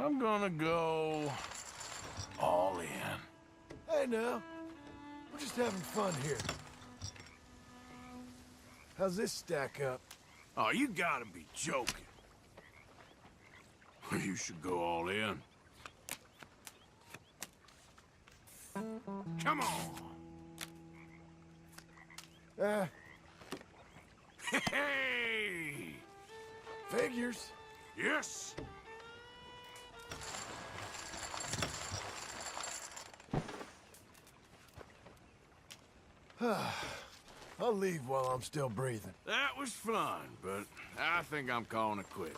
I'm gonna go all in. Hey now, we're just having fun here. How's this stack up? Oh, you gotta be joking. You should go all in. Come on. Hey! Figures. Yes! I'll leave while I'm still breathing. That was fun, but I think I'm calling it quits.